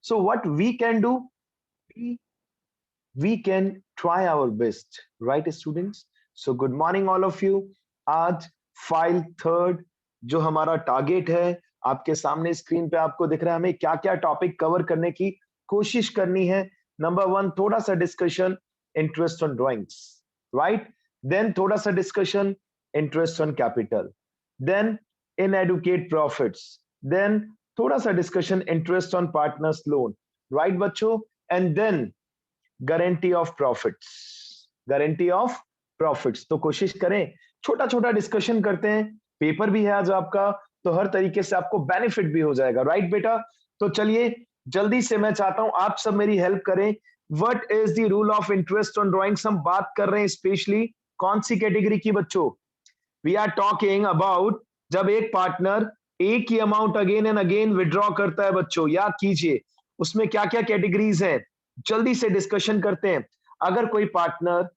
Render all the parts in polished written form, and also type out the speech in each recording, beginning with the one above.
So what we can do, we, we can try our best, right students? So good morning all of you. आज file third जो हमारा target है, आपके सामने screen पे आपको दिख रहा है, हमें क्या क्या टॉपिक कवर करने की कोशिश करनी है। नंबर वन, थोड़ा सा discussion interest on drawings, right? Then थोड़ा सा discussion interest on capital, then in educate profits, then थोड़ा सा discussion interest on partners loan, right बच्चों? And then guarantee of profits, guarantee of profits. तो कोशिश करें, छोटा छोटा डिस्कशन करते हैं, पेपर भी है आज आपका, तो हर तरीके से आपको बेनिफिट भी हो जाएगा, राइट बेटा? तो चलिए जल्दी से, मैं चाहता हूं आप सब मेरी हेल्प करें। What is the rule of interest on drawings? हम बात कर रहे हैं स्पेशली कौन सी कैटेगरी की बच्चों? वी आर टॉकिंग अबाउट जब एक पार्टनर एक ही amount again and again withdraw करता है बच्चों, याद कीजिए उसमें क्या क्या कैटेगरीज हैं, जल्दी से डिस्कशन करते हैं। अगर कोई पार्टनर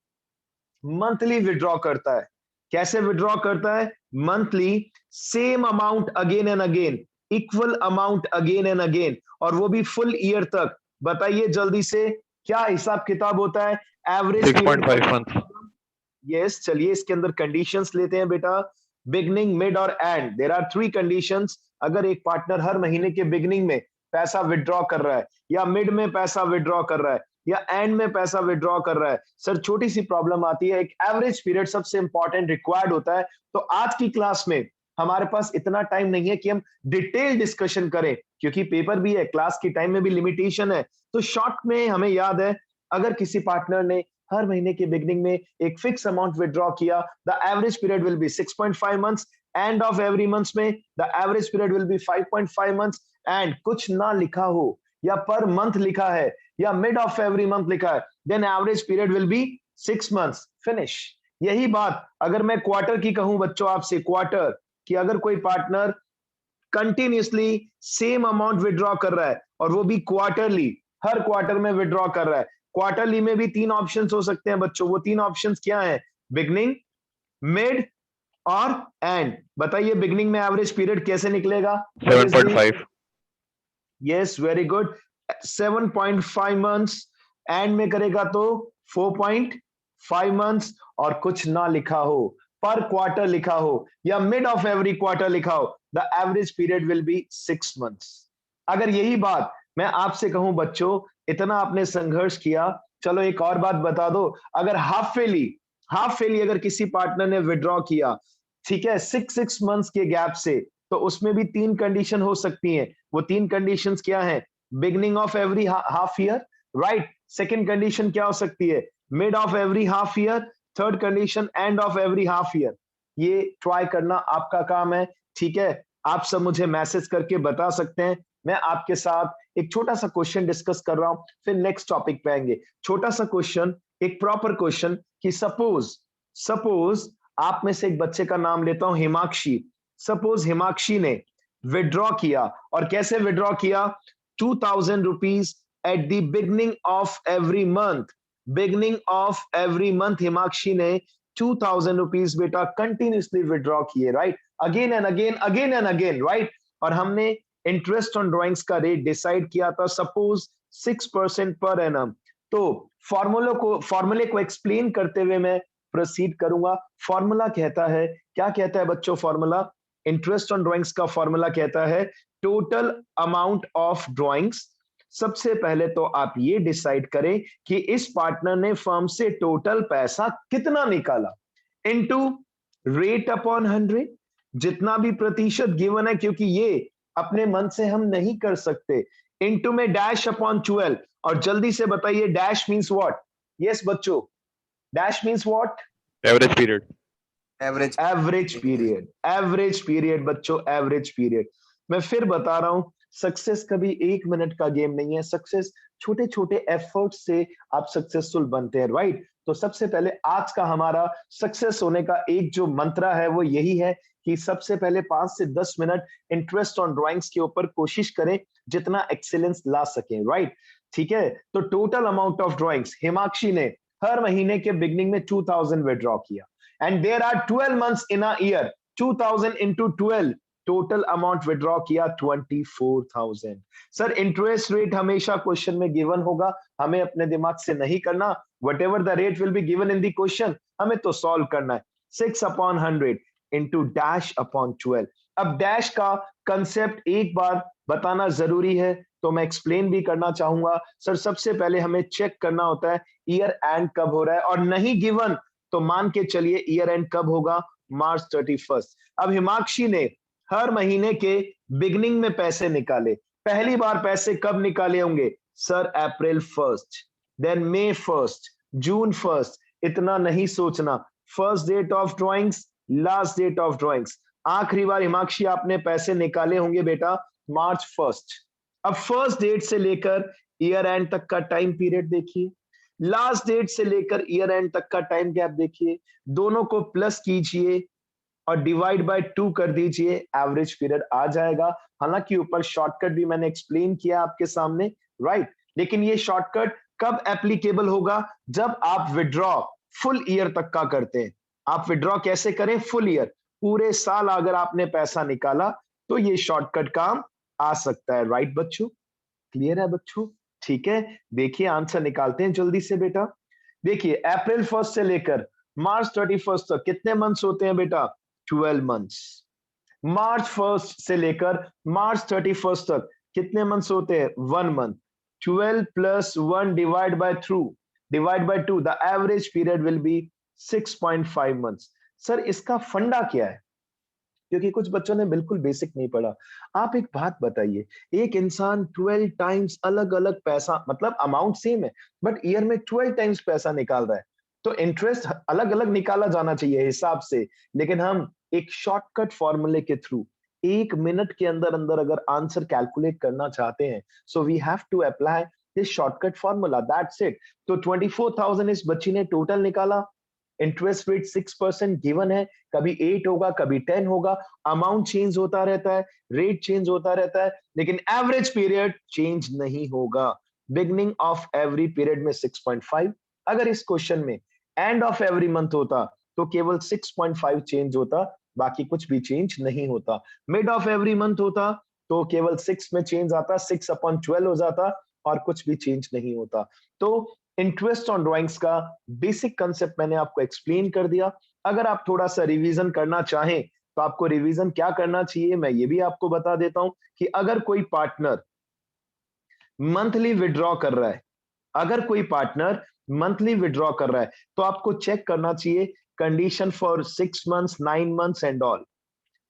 मंथली विड्रॉ करता है, कैसे विड्रॉ करता है? Monthly, same amount again and again, equal amount again and again, और वो भी फुल ईयर तक। बताइए जल्दी से क्या हिसाब किताब होता है? Average 6.5 months. यस, चलिए इसके अंदर कंडीशंस लेते हैं बेटा, बिगनिंग, मिड और end. There are three conditions. अगर एक पार्टनर हर महीने के बिगनिंग में पैसा विड्रॉ कर रहा है, या मिड में पैसा विड्रॉ कर रहा है, या एंड में पैसा विड्रॉ कर रहा है, सर छोटी सी प्रॉब्लम आती है, एक एवरेज पीरियड सबसे इंपॉर्टेंट रिक्वायर्ड होता है। तो आज की क्लास में हमारे पास इतना टाइम नहीं है कि हम डिटेल डिस्कशन करें, क्योंकि पेपर भी है, क्लास की टाइम में भी लिमिटेशन है। तो शॉर्ट में हमें याद है, अगर किसी पार्टनर ने हर महीने के बिगनिंग में एक फिक्स अमाउंट विड्रॉ किया, the average period will be 6.5 months, end of every month में the average period will be 5.5 months, and कुछ ना लिखा हो, या पर मंथ लिखा है, या मिड ऑफ एवरी मंथ लिखा है, then average period will be 6 months, finish. यही बात अगर मैं क्वार्टर की कहूं बच्चों आपसे, क्वार्टर कि अगर कोई partner continuously same amount withdraw कर रहा है, और वो भी क्वार्टरली, हर क्वार्टर में विड्रॉ कर रहा है। क्वार्टरली में भी तीन ऑप्शंस हो सकते हैं बच्चों, वो तीन ऑप्शंस क्या हैं? बिगनिंग, मिड और एंड। बताइए बिगनिंग में एवरेज पीरियड कैसे निकलेगा? 7.5. Yes, very good, 7.5 months. And में करेगा तो 4.5 मंथ्स, और कुछ ना लिखा हो, पर क्वार्टर लिखा हो, या मिड ऑफ एवरी क्वार्टर लिखा हो, the average period will be 6 months. अगर यही बात मैं आपसे कहूं बच्चों, इतना आपने संघर्ष किया, चलो एक और बात बता दो, अगर हाफ फेली अगर किसी पार्टनर ने विड्रॉ किया, ठीक है, 6 मंथ्स के गैप से, तो उसमें भी तीन कंडीशन हो सकती हैं। वो तीन कंडीशंस क्या हैं? Beginning of every half year, right? Second condition क्या हो सकती है? Mid of every half year. Third condition and of every half year. ये ट्राई करना आपका काम है, ठीक है? आप सब मुझे मैसेज करके बता सकते हैं। मैं आपके साथ एक छोटा सा क्वेश्चन डिस्कस कर रहा हूं, फिर नेक्स्ट टॉपिक पे आएंगे। छोटा सा क्वेश्चन, एक प्रॉपर क्वेश्चन, कि सपोज सपोज आप में से एक बच्चे का नाम लेता हूं, हिमाक्षी। सपोज हिमाक्षी ने विड्रॉ किया, और कैसे विड्रॉ किया? 2,000 rupees at the beginning of every month. Beginning of every month Himakshi ने 2,000 रुपीज बेटा कंटिन्यूसली विड्रॉ किए, right? Again and again, again and again, right? और हमने इंटरेस्ट ऑन ड्राइंग्स का रेट डिसाइड किया था, सपोज 6% पर एनम। तो फॉर्मूले को एक्सप्लेन करते हुए मैं प्रोसीड करूंगा। फॉर्मूला कहता है, क्या कहता है बच्चों फॉर्मूला? इंटरेस्ट ऑन ड्राइंग्स का फॉर्मूला कहता है टोटल अमाउंट ऑफ ड्राइंग्स। सबसे पहले तो आप ये डिसाइड करें कि इस पार्टनर ने फर्म से टोटल पैसा कितना निकाला, इनटू रेट अपॉन 100, जितना भी प्रतिशत गिवन है, क्योंकि ये अपने मन से हम नहीं कर सकते, इनटू में डैश अपॉन 12। और जल्दी से बताइए डैश मींस व्हाट? यस बच्चों, dash means what? Average period. Average average period बच्चों, एवरेज पीरियड। मैं फिर बता रहा हूं, सक्सेस कभी 1 मिनट का गेम नहीं है। सक्सेस छोटे छोटे एफर्ट से आप सक्सेसफुल बनते हैं, राइट? तो सबसे पहले आज का हमारा सक्सेस होने का एक जो मंत्र है वो यही है कि सबसे पहले 5 से 10 मिनट इंटरेस्ट ऑन ड्राइंग्स के ऊपर कोशिश करें, जितना एक्सीलेंस ला सकें, राइट? ठीक है, तो total amount of drawings Himakshi ने हर महीने के बिगनिंग में 2,000 विड्रॉ किया, and there are 12 months in a year. 2000 into 12, total amount withdraw किया 24,000। सर इंटरेस्ट रेट हमेशा क्वेश्चन में गिवन होगा, हमें अपने दिमाग से नहीं करना, what ever the rate will be given in the question हमें तो सॉल्व करना है। 6/100 इंटू डैश अपॉन 12। अब डैश का कंसेप्ट एक बार बताना जरूरी है, तो मैं एक्सप्लेन भी करना चाहूंगा। सर सबसे पहले हमें चेक करना होता है ईयर एंड कब हो रहा है, और नहीं गिवन तो मान के चलिए ईयर एंड कब होगा, मार्च 31st। अब हिमाक्षी ने हर महीने के बिगनिंग में पैसे निकाले, पहली बार पैसे कब निकाले होंगे सर, अप्रैल 1st, देन मई 1st, जून 1st, इतना नहीं सोचना, first date of drawings, last date of drawings, आखिरी बार हिमाक्षी आपने पैसे निकाले होंगे बेटा मार्च 1st। अब फर्स्ट डेट से लेकर ईयर एंड तक का टाइम पीरियड देखिए, लास्ट डेट से लेकर ईयर एंड तक का टाइम गैप देखिए, दोनों को प्लस कीजिए और डिवाइड बाय 2 कर दीजिए, एवरेज पीरियड आ जाएगा। हालांकि ऊपर शॉर्टकट भी मैंने एक्सप्लेन किया आपके सामने, राइट, लेकिन ये शॉर्टकट कब एप्लीकेबल होगा, जब आप विड्रॉ फुल ईयर तक का करते हैं। आप विड्रॉ कैसे करें, फुल ईयर, पूरे साल अगर आपने पैसा निकाला तो ये शॉर्टकट काम आ सकता है, राइट बच्चों, क्लियर है बच्चों, ठीक है। देखिए आंसर निकालते हैं जल्दी से बेटा। देखिए अप्रैल 1st से लेकर मार्च 31st तक कितने मंथ्स होते हैं बेटा, 12 मंथ्स। मार्च 1st से लेकर मार्च 31st तक कितने मंथ्स होते हैं, 1 month. 12 plus 1 divide by 2, the average period will be 6.5 months. Sir इसका फंडा क्या है, क्योंकि कुछ बच्चों ने बिल्कुल बेसिक नहीं पढ़ा। आप एक बात बताइए, एक इंसान 12 टाइम्स अलग अलग पैसा, मतलब अमाउंट सेम है बट ईयर में 12 टाइम्स पैसा निकाल रहा है, तो इंटरेस्ट अलग अलग निकाला जाना चाहिए हिसाब से, लेकिन हम एक शॉर्टकट फॉर्मूले के थ्रू 1 मिनट के अंदर अंदर अगर आंसर कैलकुलेट करना चाहते हैं, so we have to apply this shortcut formula, that's it. तो 24,000 इस बच्ची ने टोटल निकाला, इंटरेस्ट रेट 6% गिवन है, कभी 8 होगा कभी 10 होगा, अमाउंट चेंज होता रहता है, रेट चेंज होता रहता है, लेकिन एवरेज पीरियड चेंज नहीं होगा। बिगनिंग ऑफ एवरी पीरियड में 6.5, अगर इस क्वेश्चन में एंड ऑफ एवरी मंथ होता तो केवल 6.5 चेंज होता, बाकी कुछ भी चेंज नहीं होता। मिड ऑफ एवरी मंथ होता तो केवल 6 में चेंज आता, 6/12 हो जाता और कुछ भी चेंज नहीं होता। तो इंटरेस्ट ऑन ड्राइंग्स का बेसिक कंसेप्ट मैंने आपको एक्सप्लेन कर दिया। अगर आप थोड़ा सा रिवीजन करना चाहें तो आपको रिवीजन क्या करना चाहिए, मैं ये भी आपको बता देता हूं कि अगर कोई पार्टनर मंथली विड्रॉ कर रहा है, अगर कोई पार्टनर मंथली विड्रॉ कर रहा है तो आपको चेक करना चाहिए condition for 6 months, 9 months and all,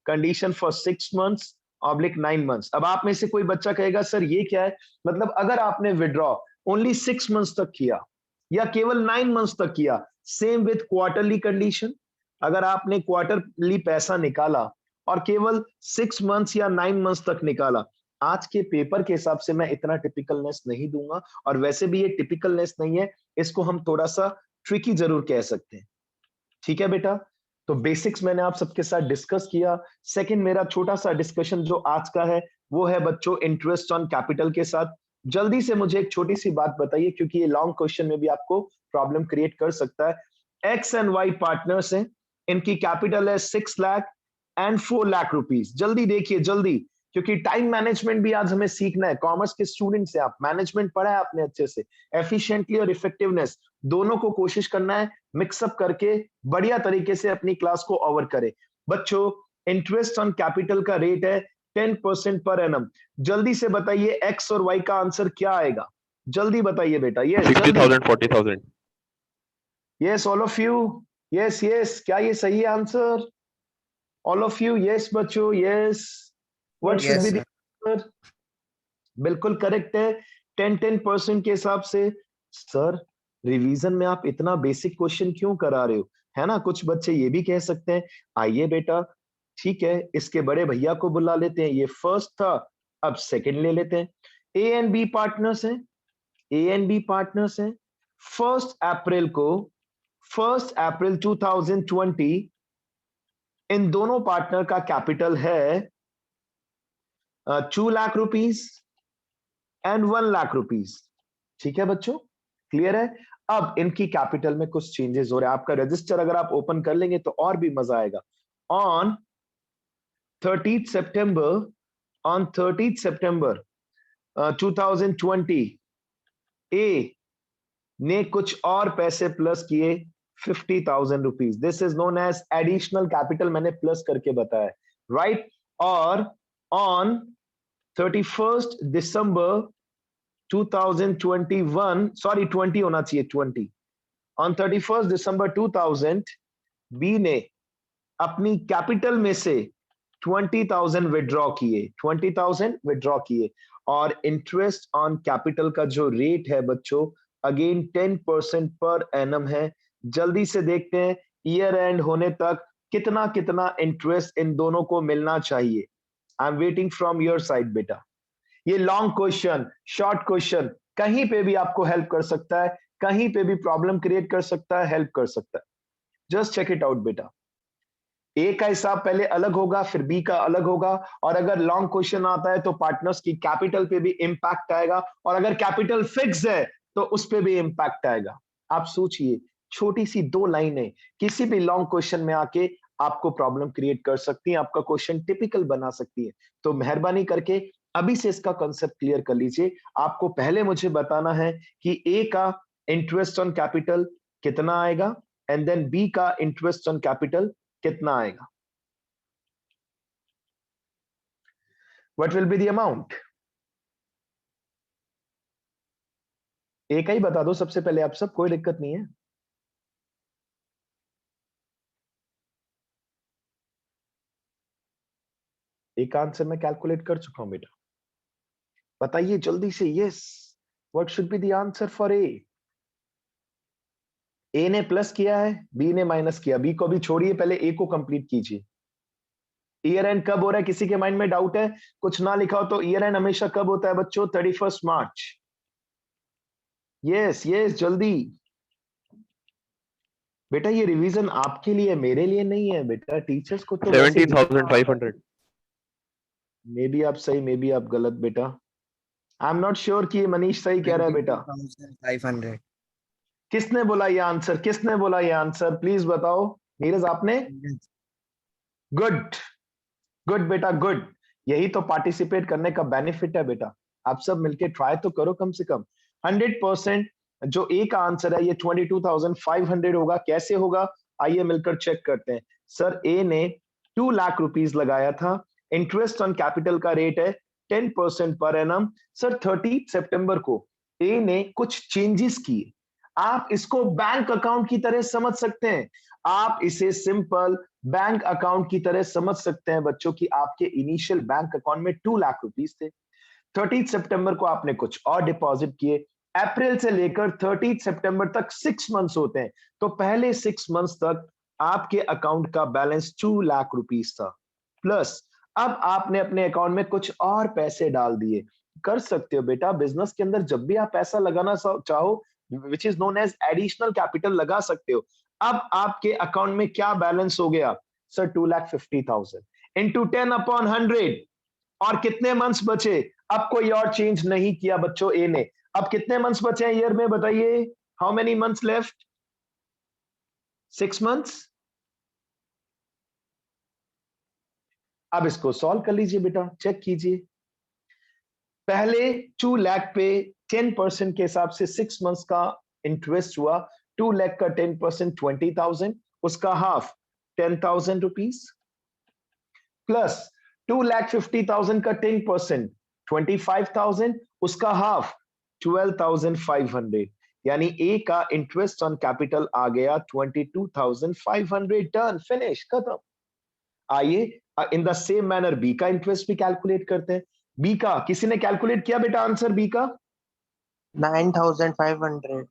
condition for 6 months oblique 9 months. अब आप में से कोई बच्चा कहेगा सर ये क्या है, मतलब अगर आपने विड्रॉ ओनली 6 मंथ्स तक किया या केवल 9 मंथ्स तक किया, सेम विद क्वार्टरली कंडीशन, अगर आपने क्वार्टरली पैसा निकाला और केवल 6 मंथ्स या 9 मंथ्स तक निकाला, आज के पेपर के हिसाब से मैं इतना टिपिकलनेस नहीं दूंगा, और वैसे भी ये टिपिकलनेस नहीं है, इसको हम थोड़ा सा ट्रिकी जरूर कह सकते हैं, ठीक है बेटा। तो बेसिक्स मैंने आप सबके साथ डिस्कस किया। सेकंड मेरा छोटा सा डिस्कशन जो आज का है वो है बच्चों इंटरेस्ट ऑन कैपिटल के साथ। जल्दी से मुझे एक छोटी सी बात बताइए, क्योंकि ये लॉन्ग क्वेश्चन में भी आपको प्रॉब्लम क्रिएट कर सकता है। एक्स एंड वाई पार्टनर्स हैं, इनकी कैपिटल है 6 लाख एंड 4 लाख रुपीज। जल्दी देखिए जल्दी, क्योंकि टाइम मैनेजमेंट भी आज हमें सीखना है। कॉमर्स के स्टूडेंट से आप, मैनेजमेंट पढ़ा है आपने अच्छे से, एफिशिएंटली और इफेक्टिवनेस दोनों को कोशिश करना है मिक्सअप करके बढ़िया तरीके से अपनी क्लास को ओवर करे। बच्चों इंटरेस्ट ऑन कैपिटल का रेट है 10% पर एनम। जल्दी से बताइए एक्स और वाई का आंसर क्या आएगा, जल्दी बताइए बेटा। Yes 60,000, 40,000. Yes all of you, yes yes, क्या ये सही है answer? All of you yes बच्चों, yes, what should Yes, be the sir. Answer? बिल्कुल करेक्ट है, 10% के हिसाब से। सर रिवीजन में आप इतना बेसिक क्वेश्चन क्यों करा रहे हो, है ना। कुछ बच्चे ये भी कह सकते हैं आइए बेटा ठीक है इसके बड़े भैया को बुला लेते हैं, ये फर्स्ट था अब सेकंड ले लेते हैं। ए एंड बी पार्टनर्स हैं, ए एंड बी पार्टनर्स हैं। 1 अप्रैल को, 1 अप्रैल 2020 इन दोनों पार्टनर का कैपिटल है 2 lakh rupees and 1 lakh rupees, ठीक है बच्चों, क्लियर है। अब इनकी कैपिटल में कुछ चेंजेस हो रहे हैं, आपका रजिस्टर अगर आप ओपन कर लेंगे तो और भी मजा आएगा। On 30th September, on 30th September 2020, A ने कुछ और पैसे प्लस किए 50,000 rupees. This is known as additional capital, मैंने प्लस करके बताया, राइट? और ऑन 31st December 2021, सॉरी 20 होना चाहिए, 20, ऑन 31st December 2000, बी ने अपनी कैपिटल में से 20,000 विड्रॉ किए, 20,000 विड्रॉ किए. और इंटरेस्ट ऑन कैपिटल का जो रेट है बच्चों, अगेन 10% पर एनम है. जल्दी से देखते हैं ईयर एंड होने तक कितना कितना इंटरेस्ट इन दोनों को मिलना चाहिए. I am waiting from your side बेटा. ये लॉन्ग क्वेश्चन, शॉर्ट क्वेश्चन, कहीं पे भी आपको हेल्प कर सकता है, कहीं पे भी प्रॉब्लम क्रिएट कर सकता है, हेल्प कर सकता है. जस्ट चेक इट आउट बेटा. ए का हिसाब पहले अलग होगा, फिर बी का अलग होगा. और अगर लॉन्ग क्वेश्चन आता है तो पार्टनर्स की कैपिटल पे भी इंपैक्ट आएगा, और अगर कैपिटल फिक्स है तो उस पे भी इंपैक्ट आएगा. आप सोचिए, छोटी सी 2 लाइनें किसी भी लॉन्ग क्वेश्चन में आके आपको प्रॉब्लम क्रिएट कर सकती हैं, आपका क्वेश्चन टिपिकल बना सकती है. तो मेहरबानी करके अभी से इसका कॉन्सेप्ट क्लियर कर लीजिए. आपको पहले मुझे बताना है कि ए का इंटरेस्ट ऑन कैपिटल कितना आएगा, एंड देन बी का इंटरेस्ट ऑन कैपिटल कितना आएगा. What will be the amount? एक ही बता दो सबसे पहले आप सब, कोई दिक्कत नहीं है. एक आंसर मैं कैलकुलेट कर चुका हूं बेटा, बताइए जल्दी से. Yes, what should be the answer for A? A ने प्लस किया है, बी ने माइनस किया. बी को भी छोड़िए, पहले ए को कंप्लीट कीजिए. ईयर एंड कब हो रहा है, किसी के माइंड में डाउट है? कुछ ना लिखा हो तो ईयर एंड हमेशा कब होता है बच्चों? 31st March. यस यस, जल्दी बेटा. ये रिवीजन आपके लिए, मेरे लिए नहीं है बेटा. टीचर्स को तो 17,500. मे बी आप सही, मे बी आप गलत बेटा. आई एम नॉट श्योर कि मनीष सही कह रहा है बेटा. 22,500. किसने बोला ये आंसर? किसने बोला ये आंसर? प्लीज बताओ. नीरज आपने? गुड गुड बेटा, गुड. यही तो पार्टिसिपेट करने का बेनिफिट है बेटा. आप सब मिलके ट्राई तो करो कम से कम. 100% जो ए का आंसर है ये 22,500 होगा. कैसे होगा, आइए मिलकर चेक करते हैं. सर ए ने 2 लाख रुपीस लगाया था. इंटरेस्ट ऑन कैपिटल का रेट है 10% पर एनम. सर 30 सितंबर को ए ने कुछ चेंजेस किए. आप इसको बैंक अकाउंट की तरह समझ सकते हैं. आप इसे सिंपल बैंक अकाउंट की तरह समझ सकते हैं बच्चों की. आपके इनिशियल बैंक अकाउंट में 2 लाख रुपीस थे. 30 सितंबर को आपने कुछ और डिपॉजिट किए. अप्रैल से लेकर 30 सितंबर तक 6 मंथ्स होते हैं. तो पहले 6 मंथ्स तक आपके अकाउंट का बैलेंस 2 लाख रुपीस था. प्लस अब आपने अपने अकाउंट में कुछ और पैसे डाल दिए. कर सकते हो बेटा, बिजनेस के अंदर जब भी आप पैसा लगाना चाहो, which is known as additional capital, लगा सकते हो. अब आपके अकाउंट में क्या बैलेंस हो गया? Sir 2,50,000 into 10/100. और कितने मंथ्स बचे? अब कोई और चेंज नहीं किया बच्चों ए ने. अब कितने मंथ्स बचे हैं ईयर में, बताइए? How many months left? 6 months. अब इसको सॉल्व कर लीजिए बेटा, चेक कीजिए. पहले 2 लाख पे 10% के हिसाब से 6 मंथ्स का इंटरेस्ट हुआ. 2 लाख का 10% 20,000, उसका हाफ 10,000 रुपीस. प्लस 2,50,000 का 10% 25,000, उसका हाफ 12,500. यानी ए का इंटरेस्ट ऑन कैपिटल आ गया 22,500. डन, फिनिश, खत्म. आइए in the same manner B का इंटरेस्ट भी कैलकुलेट करते हैं. बी का किसी ने कैलकुलेट किया बेटा आंसर बी का? 9,500.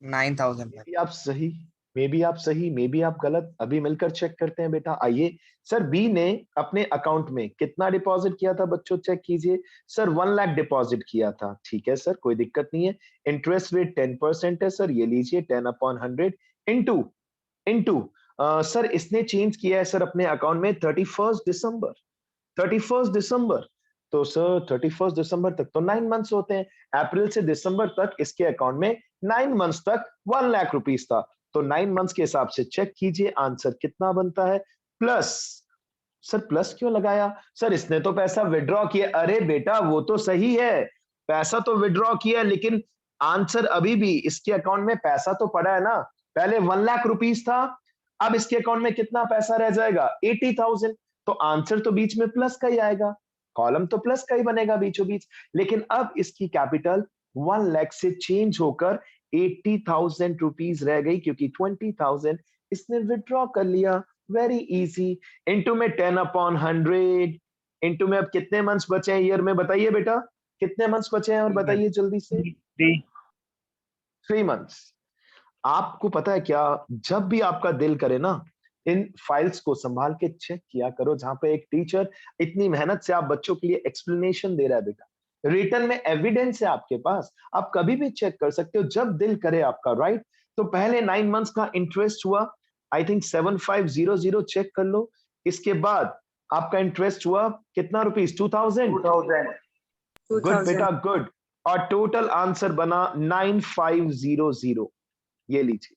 9,000. मे बी आप सही, मे बी आप सही, मे बी आप गलत. अभी मिलकर चेक करते हैं बेटा. आइए. सर बी ने अपने अकाउंट में कितना डिपॉजिट किया था बच्चों, चेक कीजिए. सर 1 लाख डिपॉजिट किया था. ठीक है सर, कोई दिक्कत नहीं है. इंटरेस्ट रेट 10% है सर, ये लीजिए 10/100 इंटू सर इसने चेंज किया है सर अपने अकाउंट में 31 दिसंबर. 31 दिसंबर, तो सर 31 दिसंबर तक तो 9 मंथ्स होते हैं. अप्रैल से दिसंबर तक इसके अकाउंट में 9 मंथ्स तक 1 लाख रुपीस था. तो 9 मंथ्स के हिसाब से चेक कीजिए आंसर कितना बनता है. प्लस सर प्लस क्यों लगाया? सर इसने तो पैसा विड्रॉ किया। अरे बेटा वो तो सही है, पैसा तो विड्रॉ किया, लेकिन आंसर अभी भी इसके अकाउंट में पैसा तो पड़ा है ना। पहले 1 लाख रुपीस था, अब इसके अकाउंट में कितना पैसा रह जाएगा? 80,000। तो आंसर तो बीच में प्लस का ही आएगा, कॉलम तो प्लस का ही बनेगा बीचों बीच। लेकिन अब इसकी कैपिटल 1 लाख से चेंज होकर 80,000 रुपीज रह गई, क्योंकि 20,000 इसने विड्रॉ कर लिया। Very easy. इनटू में 10 अपॉन 100, इनटू में अब कितने मंथ्स बचे हैं ईयर में? बताइए बेटा कितने मंथ्स बचे हैं, और बताइए जल्दी से। 3 मंथ्स। आपको पता है क्या, जब भी आपका दिल करे ना, इन फाइल्स को संभाल के चेक किया करो, जहां पे एक टीचर इतनी मेहनत से आप बच्चों के लिए एक्सप्लेनेशन दे रहा है। बेटा रिटर्न में एविडेंस है आपके पास, आप कभी भी चेक कर सकते हो जब दिल करे आपका, राइट? तो पहले 9 मंथ्स का इंटरेस्ट हुआ, आई थिंक 7500, चेक कर लो। इसके बाद आपका इंटरेस्ट हुआ कितना रुपीस? 2000। गुड बेटा 2000 गुड। और टोटल आंसर बना 9500। ये लीजिए।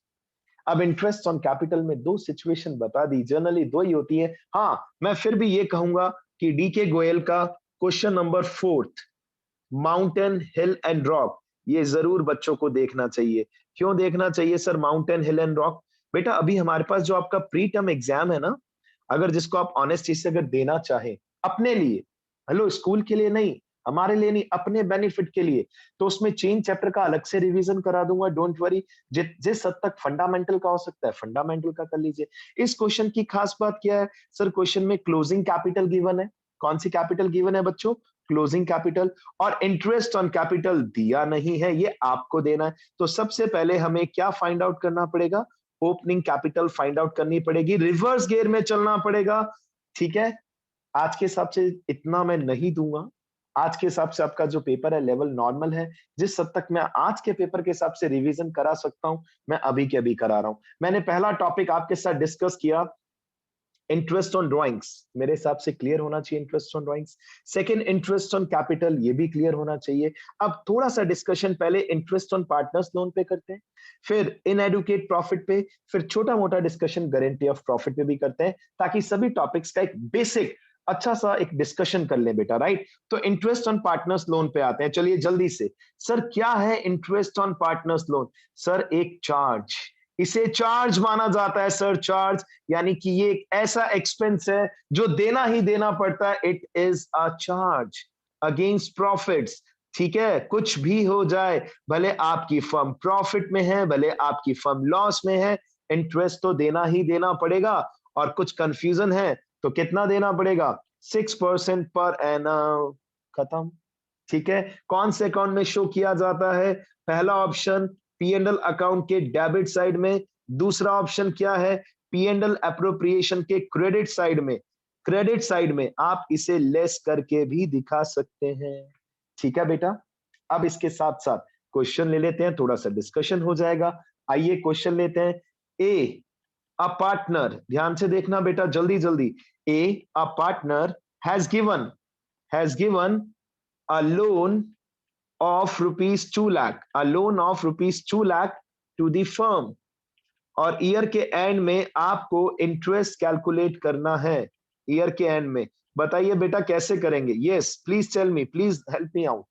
अब इंटरेस्ट ऑन कैपिटल में 2 सिचुएशन बता दी, जनरली 2 ही होती है। हाँ, मैं फिर भी ये कहूंगा कि डीके गोयल का question number 4, mountain hill and rock, ये जरूर बच्चों को देखना चाहिए। क्यों देखना चाहिए sir mountain hill and rock? बेटा अभी हमारे पास जो आपका प्री टर्म एग्जाम है ना, अगर जिसको आप ऑनेस्टी से अगर देना चाहें अपने लिए, हेलो स्कूल के लिए नहीं, हमारे लिए नहीं, अपने बेनिफिट के लिए, तो उसमें चेन चैप्टर का अलग से रिवीजन करा दूंगा, डोंट वरी। जिस हद तक फंडामेंटल का हो सकता है फंडामेंटल का कर लीजिए। इस क्वेश्चन की खास बात क्या है सर? क्वेश्चन में क्लोजिंग कैपिटल गिवन है। कौन सी कैपिटल गिवन है बच्चों? Closing capital. और इंटरेस्ट ऑन कैपिटल दिया नहीं है, ये आपको देना है। तो सबसे पहले हमें क्या फाइंड आउट करना पड़ेगा? ओपनिंग कैपिटल फाइंड आउट करनी पड़ेगी, रिवर्स गियर में चलना पड़ेगा। ठीक है, आज के हिसाब से इतना मैं नहीं दूंगा। आज के हिसाब से आपका जो पेपर है लेवल नॉर्मल है। जिस हद तक मैं आज के पेपर के हिसाब से रिवीजन करा सकता हूं, मैं अभी के अभी करा रहा हूं। मैंने पहला टॉपिक आपके साथ डिस्कस किया, इंटरेस्ट ऑन ड्राइंग्स, मेरे हिसाब से क्लियर होना चाहिए interest on drawings. Second, interest on capital, ये भी क्लियर होना चाहिए। अब थोड़ा सा डिस्कशन पहले इंटरेस्ट ऑन पार्टनर्स लोन पे करते हैं, फिर इनएडुकेट प्रॉफिट पे, फिर छोटा मोटा डिस्कशन गारंटी ऑफ प्रॉफिट पे भी करते हैं, ताकि सभी टॉपिक्स का एक बेसिक अच्छा सा एक डिस्कशन कर ले बेटा, राइट? तो इंटरेस्ट ऑन पार्टनर्स लोन पे आते हैं, चलिए जल्दी से। सर क्या है interest on partners loan? Sir एक चार्ज, इसे चार्ज माना जाता है सर, चार्ज, यानी कि ये एक ऐसा एक्सपेंस है जो देना ही देना पड़ता है। It is a charge against profits. ठीक है, कुछ भी हो जाए, भले आपकी फर्म प्रॉफिट में है, भले आपकी फर्म लॉस में है, इंटरेस्ट तो देना ही देना पड़ेगा। और कुछ कंफ्यूजन है तो कितना देना पड़ेगा? 6% पर एनम। खत्म। ठीक है, कौन से अकाउंट में शो किया जाता है? पहला option P and L account के डेबिट साइड में, दूसरा ऑप्शन क्या है? पी एंड एल अप्रोप्रिएशन के क्रेडिट साइड में। क्रेडिट साइड में आप इसे लेस करके भी दिखा सकते हैं। ठीक है बेटा, अब इसके साथ साथ क्वेश्चन ले लेते हैं, थोड़ा सा डिस्कशन हो जाएगा। आइए क्वेश्चन लेते हैं। ए अ पार्टनर, ध्यान से देखना बेटा जल्दी जल्दी। A a partner has given a loan of rupees 2 lakh, a loan of rupees 2 lakh to the firm, और ईयर के एंड में आपको इंटरेस्ट कैलकुलेट करना है। ईयर के एंड में बताइए बेटा कैसे करेंगे? Yes please tell me, please help me out,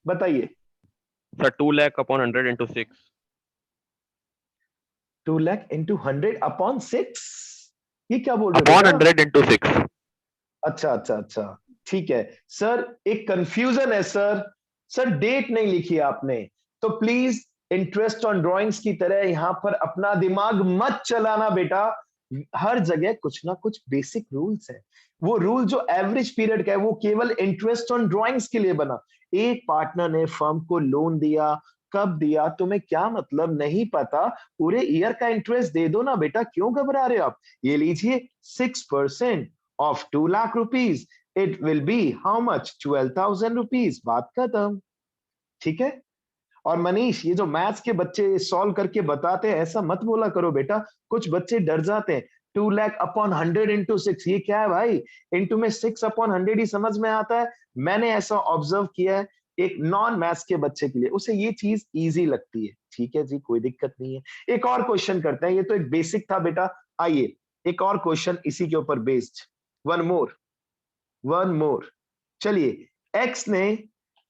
बताइए। Sir, 2 lakh upon 100 into 6. 2 lakh into 100 upon 6, ये क्या बोल रहे हो Upon बेटा? 100 into 6. अच्छा अच्छा अच्छा, ठीक है सर, एक कंफ्यूजन है सर। सर डेट नहीं लिखी आपने, तो प्लीज इंटरेस्ट ऑन ड्राइंग्स की तरह यहां पर अपना दिमाग मत चलाना बेटा। हर जगह कुछ ना कुछ बेसिक रूल्स है। वो रूल जो एवरेज पीरियड का है वो केवल इंटरेस्ट ऑन ड्राइंग्स के लिए बना। एक पार्टनर ने फर्म को लोन दिया, कब दिया तुम्हें क्या मतलब नहीं पता, पूरे ईयर का इंटरेस्ट दे दो ना बेटा, क्यों घबरा रहे हो आप? ये लीजिए 6% of 2 lakh rupees, it will be how much? 12,000 rupees। बात खत्म। ठीक है, और मनीष ये जो मैथ्स के बच्चे सॉल्व करके बताते हैं ऐसा मत बोला करो बेटा, कुछ बच्चे डर जाते हैं। 2 लाख अपॉन 100 इंटू 6, ये क्या है भाई? इंटू में 6 अपॉन 100 ही समझ में आता है। मैंने ऐसा ऑब्जर्व किया है, एक नॉन मैथ्स के बच्चे के लिए उसे ये चीज इजी लगती है। ठीक है जी, कोई दिक्कत नहीं है। एक और क्वेश्चन करते हैं, ये तो एक बेसिक था बेटा। आइए एक और क्वेश्चन इसी के ऊपर बेस्ड। One more. चलिए एक्स ने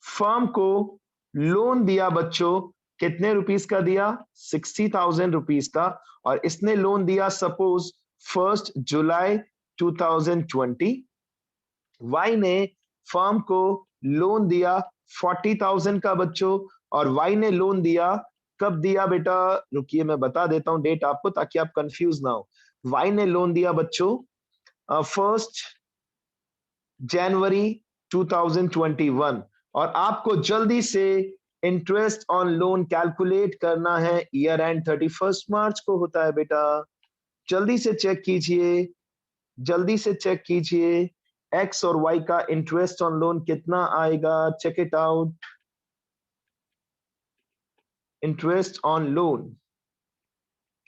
फर्म को लोन दिया बच्चों, कितने रुपीस का दिया? 60,000 रुपीस का। और इसने लोन दिया सपोज 1 जुलाई 2020। वाई ने फर्म को लोन दिया 40,000 का बच्चों, और वाई ने लोन दिया कब दिया बेटा? रुकिए मैं बता देता हूं डेट आपको ताकि आप कंफ्यूज ना हो। वाई ने लोन दिया बच्चों 1 जनवरी 2021, और आपको जल्दी से इंटरेस्ट ऑन लोन कैलकुलेट करना है। ईयर एंड 31 मार्च को होता है बेटा। जल्दी से चेक कीजिए, जल्दी से चेक कीजिए एक्स और वाई का इंटरेस्ट ऑन लोन कितना आएगा। Check it out. Interest on loan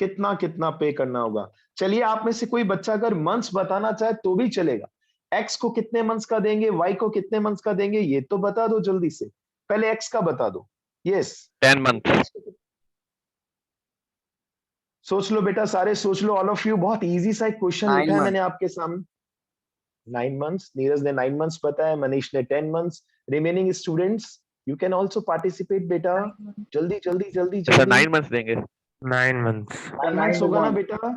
कितना कितना पे करना होगा। चलिए आप में से कोई बच्चा अगर मंथ्स बताना चाहे तो भी चलेगा। एक्स को कितने मंथ्स का देंगे, वाई को कितने मंथ्स का देंगे, ये तो बता दो जल्दी से। पहले एक्स का बता दो। Yes 10 months. सोच लो बेटा, सारे सोच लो, ऑल ऑफ यू। बहुत इजी सा एक क्वेश्चन 9 लिखा है months. मैंने आपके सामने। 9 months, नीरज ने 9 months बताया, मनीष ने 10 months। Remaining students you can also participate बेटा। जल्दी जल्दी जल्दी सर जल्दी। 9 months देंगे. 9 months. 9 months होगा ना बेटा?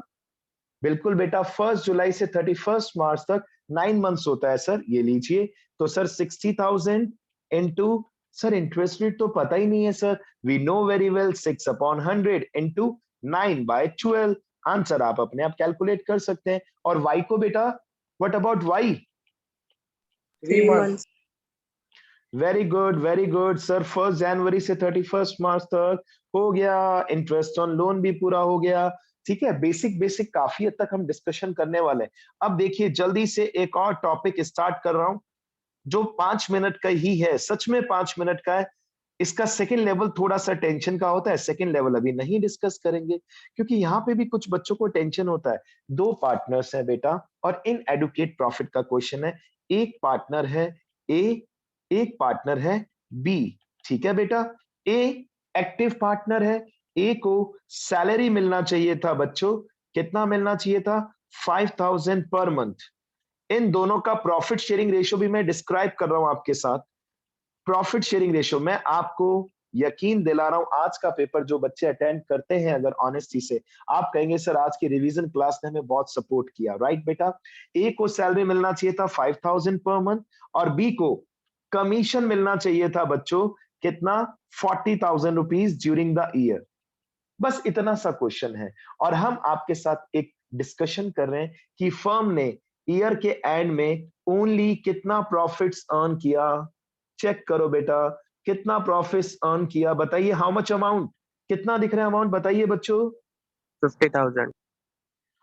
बिल्कुल बेटा, 1 जुलाई से 31 मार्च तक 9 months होता है सर। ये लीजिए, तो sir 60,000 into, sir interest rate तो पता ही नहीं है sir. We know very well 6/100 into 9/12। Answer आप अपने आप कैलकुलेट कर सकते हैं। और वाई को बेटा, what about Y? 3 months. Very good sir. 1 जनवरी से 31 मार्च तक हो गया। इंटरेस्ट ऑन लोन भी पूरा हो गया। ठीक है, बेसिक काफी हद तक हम डिस्कशन करने वाले हैं। अब देखिए जल्दी से एक और टॉपिक स्टार्ट कर रहा हूं जो 5 मिनट का ही है, सच में 5 मिनट का है। इसका सेकंड लेवल थोड़ा सा टेंशन का होता है। सेकंड लेवल अभी नहीं डिस्कस करेंगे क्योंकि यहाँ पे भी कुछ बच्चों को टेंशन होता है। 2 पार्टनर्स हैं बेटा और इन एडुकेट प्रॉफिट का क्वेश्चन है। एक पार्टनर है ए, एक पार्टनर है बी। ठीक है बेटा, ए एक्टिव पार्टनर है। ए को सैलरी मिलना चाहिए था बच्चों, कितना मिलना चाहिए था? 5,000 पर मंथ। इन दोनों का प्रॉफिट शेयरिंग रेशियो भी मैं डिस्क्राइब कर रहा हूं आपके साथ। प्रॉफिट शेयरिंग रेशियो मैं आपको यकीन दिला रहा हूं, आज का पेपर जो बच्चे अटेंड करते हैं अगर ऑनेस्टी से, आप कहेंगे सर आज की रिवीजन क्लास ने हमें बहुत सपोर्ट किया। राइट बेटा, ए को सैलरी मिलना चाहिए था 5,000 पर मंथ और बी को कमीशन मिलना चाहिए था बच्चों कितना? 40,000 रुपीज ड्यूरिंग द ईयर। बस इतना सा क्वेश्चन है और हम आपके साथ एक डिस्कशन कर रहे हैं कि फर्म ने ईयर के एंड में ओनली कितना प्रॉफिट्स अर्न किया। चेक करो बेटा, कितना प्रॉफिट्स अर्न किया, बताइए हाउ मच अमाउंट, कितना दिख रहा है अमाउंट, बताइए बच्चों। 50,000.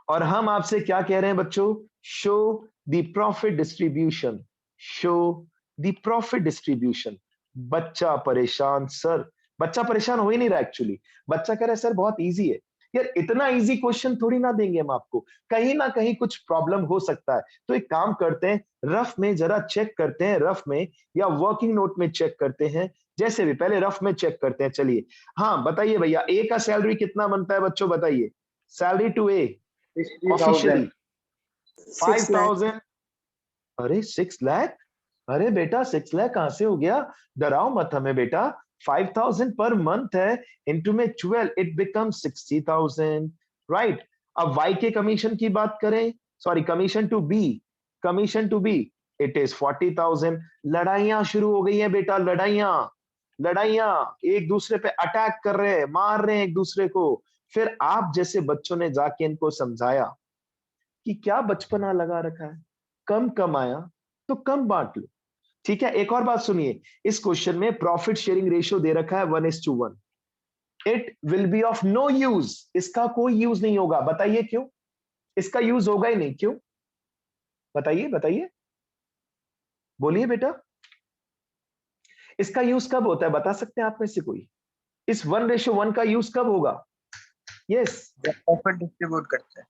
और हम आपसे क्या कह रहे हैं बच्चों? Show the profit distribution, show the profit distribution. बच्चा परेशान सर, बच्चा परेशान हो ही नहीं रहा एक्चुअली। बच्चा कह रहा है सर बहुत इजी है। यार इतना इजी क्वेश्चन थोड़ी ना देंगे हम आपको, कहीं ना कहीं कुछ प्रॉब्लम हो सकता है। तो एक काम करते हैं, रफ में जरा चेक करते हैं, रफ में या वर्किंग नोट में चेक करते हैं, जैसे भी पहले रफ में चेक करते हैं। चलिए हाँ बताइए भैया, ए का सैलरी कितना बनता है बच्चों, बताइए। Salary to A officially 5,000। अरे 6 लाख? अरे बेटा 6 लाख कहां से हो गया? डराओ मत हमें बेटा। 5,000 पर मंथ है, इंटू में 12 इट बिकम 60,000। राइट। अब वाई के कमीशन की बात करें, sorry commission to B, commission to B it is 40,000। लड़ाइयां शुरू हो गई हैं बेटा, लड़ाइयां, लड़ाइयां, एक दूसरे पे अटैक कर रहे हैं, मार रहे हैं एक दूसरे को। फिर आप जैसे बच्चों ने जाके इनको समझाया कि क्या बचपना लगा रखा है, कम कमाया तो कम बांट लो। ठीक है, एक और बात सुनिए, इस क्वेश्चन में प्रॉफिट शेयरिंग रेशियो दे रखा है 1:1। It will be of no use, इसका कोई यूज नहीं होगा। बताइए क्यों? इसका यूज होगा ही नहीं, क्यों? बताइए बताइए, बोलिए बेटा। इसका यूज कब होता है, बता सकते हैं आप में से कोई? इस 1:1 का यूज कब होगा? यस प्रॉफिट डिस्ट्रीब्यूट करते हैं।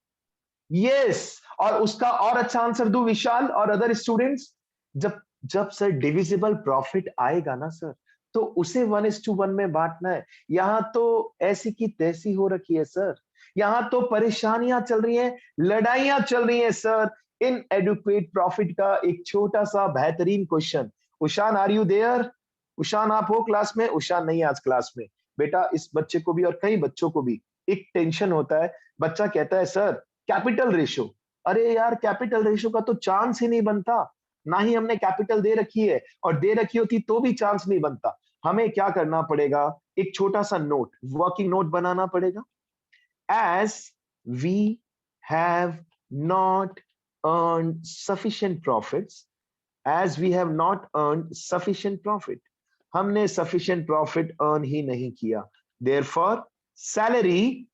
यस, और उसका और अच्छा आंसर दो विशाल और अदर स्टूडेंट्स। जब जब सर डिविजिबल प्रॉफिट आएगा ना सर, तो उसे 1:1 में बांटना है। यहां तो ऐसी की तैसी हो रखी है सर, यहां तो परेशानियां चल रही हैं, लड़ाइयां चल रही हैं सर। इनएडुक्वेट प्रॉफिट का एक छोटा सा बेहतरीन question. Ushan, are you there? Ushan, आप हो क्लास में? उशान नहीं आज क्लास में। बेटा इस बच्चे को भी और कई बच्चों को भी एक टेंशन होता है। बच्चा कहता है सर कैपिटल रेशो, अरे यार कैपिटल रेशो का तो चांस ही नहीं बनता, ना ही हमने कैपिटल दे रखी है, और दे रखी होती तो भी चांस नहीं बनता। हमें क्या करना पड़ेगा, एक छोटा सा नोट, वर्किंग नोट बनाना पड़ेगा। As we have not earned sufficient profits, as we have not earned sufficient profit, हमने sufficient profit earn ही नहीं किया, therefore salary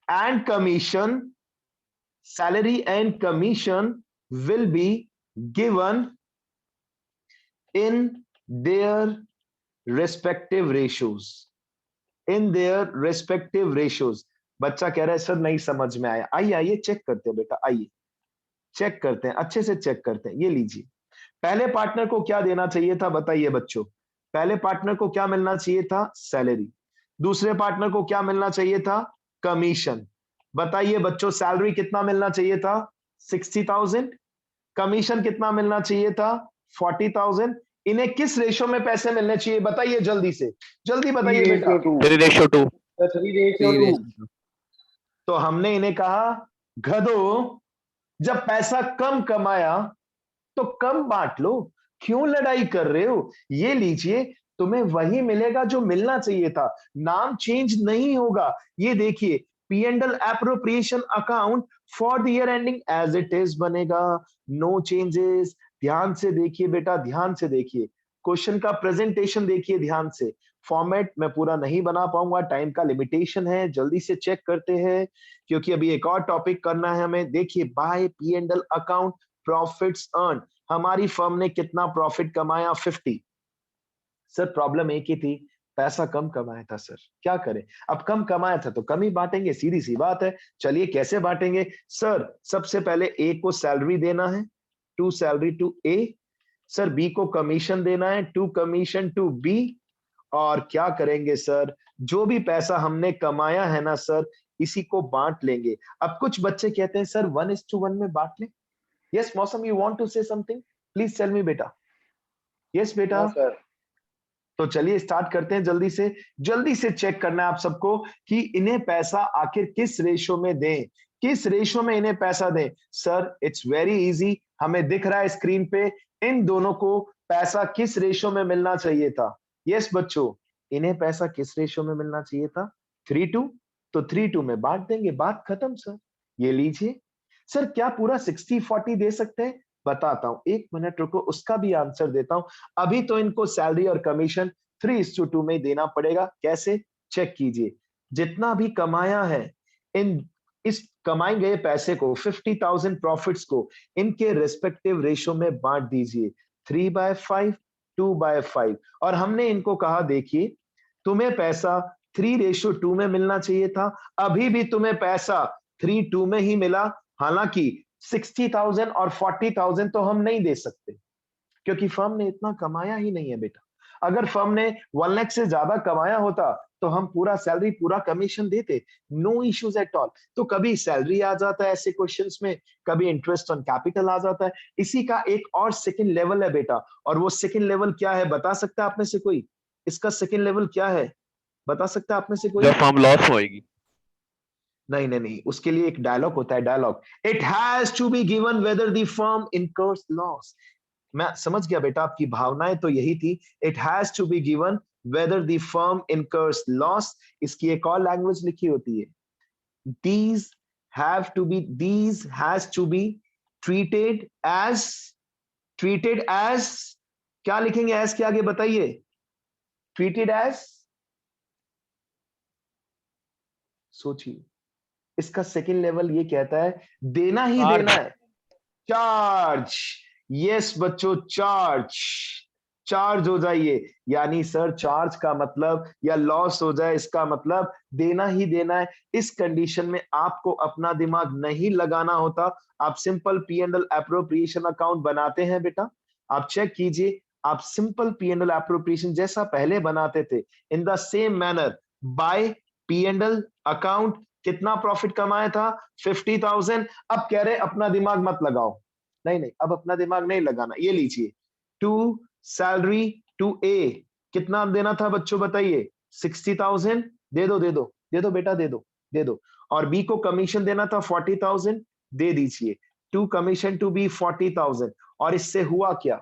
and commission, salary and commission will be given in their respective ratios, in their respective ratios। बच्चा कह रहा है sir नहीं समझ में आया। आइए आइए चेक करते हैं बेटा, आइए चेक करते हैं, अच्छे से चेक करते हैं। ये लीजिए, पहले पार्टनर को क्या देना चाहिए था बताइए बच्चों? पहले पार्टनर को क्या मिलना चाहिए था? सैलरी। दूसरे पार्टनर को क्या मिलना चाहिए था? कमीशन। बताइए बच्चों, सैलरी कितना मिलना चाहिए था? 60,000। कमीशन कितना मिलना चाहिए था? 40,000। इन्हें किस रेशो में पैसे मिलने चाहिए बताइए जल्दी से, जल्दी बताइए बेटा। 3:2। 3:2। तो हमने इन्हें कहा गधो, जब पैसा कम कमाया तो कम बांट लो, क्यों लड़ाई कर रहे हो? ये लीजिए, तुम्हें वही मिलेगा जो मिलना चाहिए था, नाम चेंज नहीं होगा। ये देखिए, P&L appropriation account for the year ending as it is बनेगा, नो चेंजेस। ध्यान से देखिए बेटा, ध्यान से देखिए, क्वेश्चन का प्रेजेंटेशन देखिए ध्यान से। फॉर्मेट मैं पूरा नहीं बना पाऊंगा, टाइम का लिमिटेशन है, जल्दी से चेक करते हैं क्योंकि अभी एक और टॉपिक करना है हमें। देखिए, by P&L account profits earn, हमारी फर्म ने कितना प्रॉफिट कमाया? 50। सर प्रॉब्लम एक ही थी, पैसा कम कमाया था सर, क्या करें? अब कम कमाया था तो कम ही बांटेंगे, सीधी सी बात है। चलिए कैसे बांटेंगे? सर सबसे पहले ए को सैलरी देना है, to salary to A. Sir B को कमीशन देना है, टू कमीशन टू बी। और क्या करेंगे सर, जो भी पैसा हमने कमाया है ना सर, इसी को बांट लेंगे। अब कुछ बच्चे कहते हैं सर 1:1 में बांट लें। Yes Mausam, you want to say something, please tell me बेटा। यस बेटा सर। तो चलिए स्टार्ट करते हैं जल्दी से चेक करना है आप सबको कि इन्हें पैसा आखिर किस रेशो में दें, किस रेशो में इन्हें पैसा दें। सर इट्स वेरी इजी, हमें दिख रहा है स्क्रीन पे, इन दोनों को पैसा किस रेशो में मिलना चाहिए था? यस बच्चों, इन्हें पैसा किस रेशो में मिलना चाहिए था? 3:2। तो 3:2 में बांट देंगे, बात खत्म सर। ये लीजिए। सर क्या पूरा 60-40 दे सकते हैं? बताता हूं, एक मिनट रुको, उसका भी आंसर देता हूं। अभी तो इनको सैलरी और कमीशन 3:2 में देना पड़ेगा। कैसे? चेक कीजिए, जितना भी कमाया है इस कमाए गए पैसे को, 50,000 प्रॉफिट्स को इनके रेस्पेक्टिव रेशो में बांट दीजिए, 3/5, 2/5। और हमने इनको कहा देखिए, तुम्हें पैसा 3:2 में मिलना चाहिए था, अभी भी तुम्हें पैसा 3:2 में ही मिला। हालांकि 60,000 और 40,000 तो हम नहीं दे सकते क्योंकि फर्म ने इतना कमाया ही नहीं है बेटा। अगर फर्म ने 1 लाख से ज्यादा कमाया होता तो हम पूरा सैलरी पूरा कमीशन देते, नो इश्यूज एट ऑल। तो कभी सैलरी आ जाता है ऐसे क्वेश्चंस में, कभी इंटरेस्ट ऑन कैपिटल आ जाता है। इसी का एक और सेकंड लेवल है बेटा, और वो सेकंड लेवल क्या है बता सकता है आप में से कोई? इसका सेकंड लेवल क्या है बता सकता है आप में से कोई? जब फर्म लॉस होएगी। नहीं नहीं नहीं, उसके लिए एक डायलॉग होता है, dialogue, it has to be given whether the firm incurs loss. मैं समझ गया बेटा, आपकी भावनाएं तो यही थी, it has to be given whether the firm incurs loss. इसकी एक और लैंग्वेज लिखी होती है, these has to be treated as, क्या लिखेंगे as के आगे बताइए? treated as, सोचिए, इसका सेकंड लेवल ये कहता है देना ही Charge. देना है, चार्ज। यस बच्चों, चार्ज हो जाइए। यानी सर चार्ज का मतलब या लॉस हो जाए, इसका मतलब देना ही देना है। इस कंडीशन में आपको अपना दिमाग नहीं लगाना होता, आप सिंपल P&L एप्रोप्रिएशन अकाउंट बनाते हैं बेटा। आप चेक कीजिए, आप सिंपल P&L एप्रोप्रिएशन जैसा पहले बनाते थे, in the same manner by P&L account कितना प्रॉफिट कमाया था? 50,000। अब कह रहे अपना दिमाग मत लगाओ, नहीं नहीं, अब अपना दिमाग नहीं लगाना। ये लीजिए, टू सैलरी टू ए कितना देना था बच्चों बताइए? 60,000। दे दो दे दो दे दो बेटा, दे दो दे दो। और बी को कमीशन देना था 40,000, दे दीजिए। To commission to B 40,000। और इससे हुआ क्या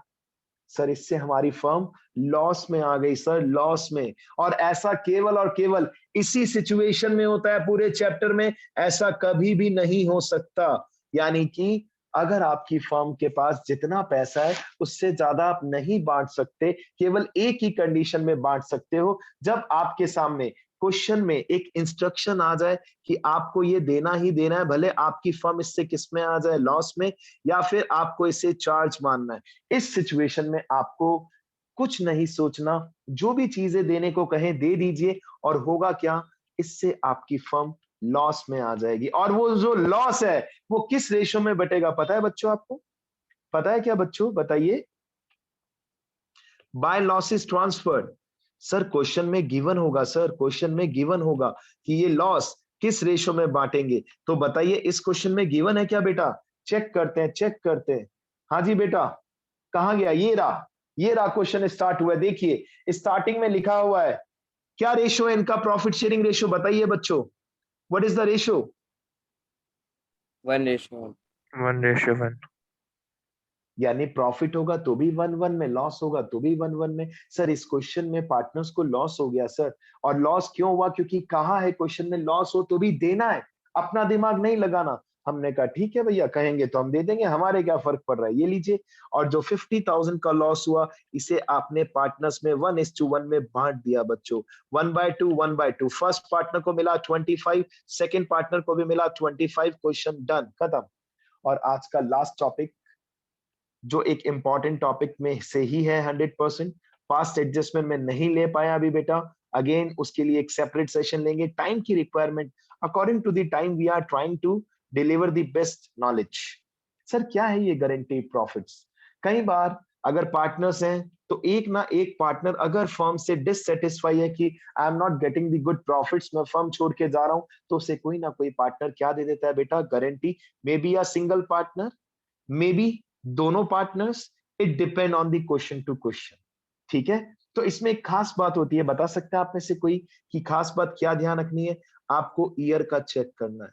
सर? इससे हमारी फर्म लॉस में आ गई सर, लॉस में। और ऐसा केवल और केवल इसी सिचुएशन में होता है पूरे चैप्टर में, ऐसा कभी भी नहीं हो सकता। यानी कि अगर आपकी फर्म के पास जितना पैसा है उससे ज्यादा आप नहीं बांट सकते, केवल एक ही कंडीशन में बांट सकते हो, जब आपके सामने क्वेश्चन में एक इंस्ट्रक्शन आ जाए कि आपको ये देना ही देना है, भले आपकी फर्म इससे किस में आ जाए, लॉस में, या फिर आपको इसे चार्ज मानना है। इस सिचुएशन में आपको कुछ नहीं सोचना, जो भी चीजें देने को कहें दे दीजिए। और होगा क्या? इससे आपकी फर्म लॉस में आ जाएगी। और वो जो लॉस है वो किस रेशो में बटेगा पता है बच्चों आपको? पता है क्या बच्चों? बताइए। By losses transferred. Sir question में गिवन होगा, सर क्वेश्चन में गिवन होगा कि ये लॉस किस रेशो में बांटेंगे। तो बताइए इस क्वेश्चन में गिवन है क्या बेटा? चेक करते हैं, चेक करते हैं। हाँ जी बेटा, कहां गया? ये रहा क्वेश्चन स्टार्ट हुआ है। देखिए स्टार्टिंग में लिखा हुआ है क्या रेशो है इनका? प्रॉफिट शेयरिंग रेशो बताइए बच्चों, व्हाट इज द रेशो? 1:1। 1:1। यानी प्रॉफिट होगा तो भी 1:1 में, लॉस होगा तो भी 1:1 में। सर इस क्वेश्चन में पार्टनर्स को लॉस हो गया सर। और लॉस क्यों हुआ? क्योंकि कहा है क्वेश्चन में लॉस हो तो भी देना है, अपना दिमाग नहीं लगाना। हमने कहा ठीक है भैया, कहेंगे तो हम दे देंगे, हमारे क्या फर्क पड़ रहा है, ये लीजिए। और जो 50,000 का लॉस हुआ इसे आपने पार्टनर्स में 1:1 में बांट दिया बच्चों। 1/2 1/2। फर्स्ट पार्टनर को मिला 25, सेकेंड पार्टनर को भी मिला 25। क्वेश्चन डन, खत्म। और आज का लास्ट टॉपिक जो एक इंपॉर्टेंट टॉपिक में से ही है 100%, फास्ट एडजस्टमेंट में नहीं ले पाया अभी बेटा, अगेन उसके लिए एक सेपरेट सेशन लेंगे। टाइम की requirement, according to the time we are trying to deliver the best knowledge. Sir क्या है ये गारंटी प्रॉफिट्स? कई बार अगर पार्टनर्स हैं तो एक ना एक पार्टनर अगर फर्म से डिससेटिस्फाई है कि I am not getting the good profits, मैं फर्म छोड़ के जा रहा हूं, तो उसे कोई ना कोई पार्टनर क्या दे देता है बेटा? Guarantee. May be a single partner, may be दोनों partners, it depend on the question to question. ठीक है, तो इसमें एक खास बात होती है, बता सकते हैं आप में से कोई कि खास बात क्या ध्यान रखनी है? आपको ईयर का चेक करना है,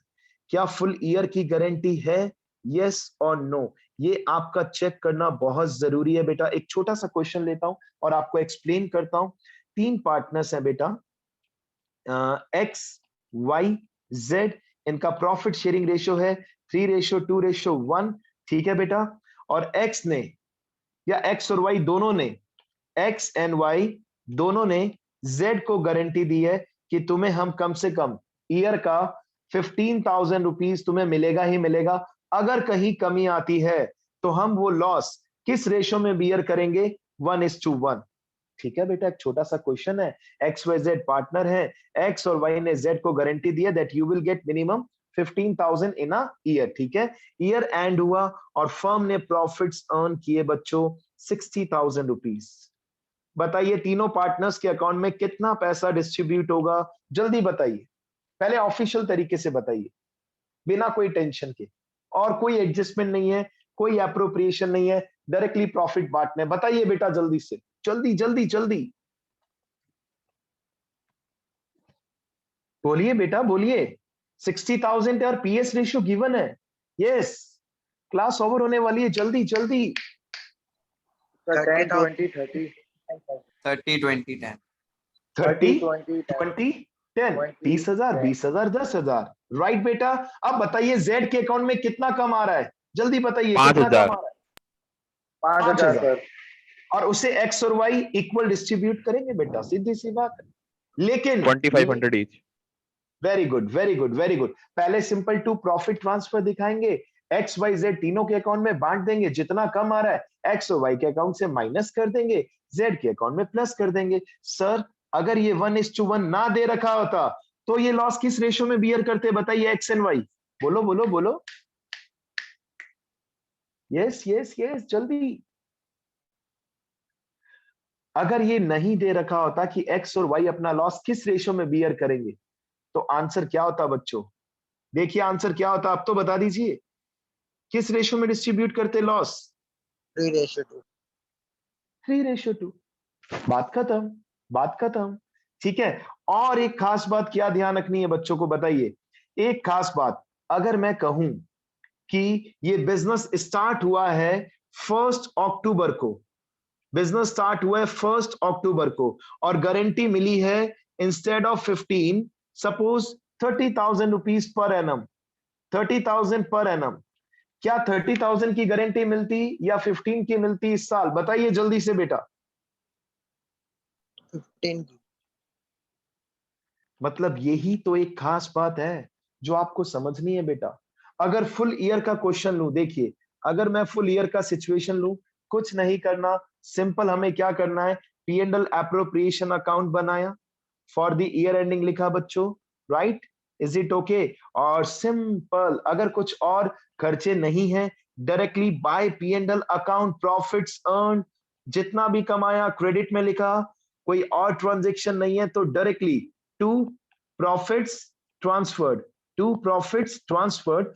क्या फुल ईयर की गारंटी है, यस और नो, ये आपका चेक करना बहुत जरूरी है बेटा। एक छोटा सा क्वेश्चन लेता हूं और आपको एक्सप्लेन करता हूं। 3 पार्टनर्स हैं बेटा, एक्स वाई जेड, इनका प्रॉफिट शेयरिंग रेशियो है 3:2:1। ठीक है बेटा, और एक्स ने या एक्स और वाई दोनों ने, एक्स एंड वाई दोनों ने जेड को गारंटी दी है कि तुम्हें हम कम से कम ईयर का 15,000 रुपीज तुम्हें मिलेगा ही मिलेगा। अगर कहीं कमी आती है तो हम वो लॉस किस रेशो में बियर करेंगे? 1:1। ठीक है बेटा, एक छोटा सा क्वेश्चन है। एक्स वाई जेड पार्टनर है, एक्स और वाई ने जेड को गारंटी दी है that you will get minimum 15,000 in a year. ठीक है, ईयर एंड हुआ और फर्म ने प्रॉफिट्स अर्न किए बच्चों 60,000 रुपीज। बताइए तीनों पार्टनर्स के अकाउंट में कितना पैसा डिस्ट्रीब्यूट होगा? जल्दी बताइए, पहले ऑफिशियल तरीके से बताइए, बिना कोई टेंशन के, और कोई एडजस्टमेंट नहीं है, कोई अप्रोप्रिएशन नहीं है, डायरेक्टली प्रॉफिट बांटने। बताइए बेटा जल्दी से, जल्दी जल्दी जल्दी बोलिए बेटा, बोलिए। 60,000 और पीएस रेशियो गिवन है। यस, क्लास ओवर होने वाली है, जल्दी जल्दी। 10, 20, 30, 30, 20, 10. 30, 20, 10, 30,000, 20,000, 10,000। राइट बेटा। अब बताइए जेड के अकाउंट में कितना कम आ रहा है? जल्दी बताइए, कितना कम 5,000। आ रहा है? 5,000 5,000। और उसे एक्स और वाई इक्वल डिस्ट्रीब्यूट करेंगे बेटा, सीधी सी बात है। लेकिन 2,500 each। Very good very good very good. पहले सिंपल टू प्रॉफिट ट्रांसफर दिखाएंगे, एक्स वाई जेड तीनों के अकाउंट में बांट देंगे, जितना कम आ रहा है एक्स और वाई के अकाउंट से माइनस कर देंगे, जेड के अकाउंट में प्लस कर देंगे। सर अगर ये 1:1 ना दे रखा होता तो ये लॉस किस रेशो में बियर करते? बताइए एक्स एंड वाई, बोलो बोलो बोलो। यस यस यस, जल्दी। अगर ये नहीं दे रखा होता कि एक्स और वाई अपना लॉस किस रेशो में बियर करेंगे, तो आंसर क्या होता बच्चों? देखिए आंसर क्या होता, अब तो बता दीजिए, किस रेशियो में डिस्ट्रीब्यूट करते लॉस? 3:2. 3:2। बात खत्म, बात खत्म। ठीक है, और एक खास बात क्या ध्यान रखनी है बच्चों को बताइए, एक खास बात, अगर मैं कहूं कि ये बिजनेस स्टार्ट हुआ है 1 अक्टूबर को, बिजनेस स्टार्ट हुआ है 1 अक्टूबर को, और गारंटी मिली है instead of 15, suppose 30,000 rupees per annum, 30,000 per annum, क्या 30,000 की गारंटी मिलती या 15 की मिलती इस साल? बताइए जल्दी से बेटा। 15 की. मतलब यही तो एक खास बात है जो आपको समझनी है बेटा। अगर फुल ईयर का क्वेश्चन लूं, देखिए अगर मैं फुल ईयर का सिचुएशन लूं, कुछ नहीं करना, सिंपल हमें क्या करना है, P and L appropriation account बनाया, फॉर द ईयर एंडिंग लिखा बच्चों, राइट, इज इट ओके? और सिंपल, अगर कुछ और खर्चे नहीं है, directly by P and L account, profits earn, जितना भी कमाया क्रेडिट में लिखा, कोई और ट्रांजेक्शन नहीं है तो directly to profits transferred, to profits transferred.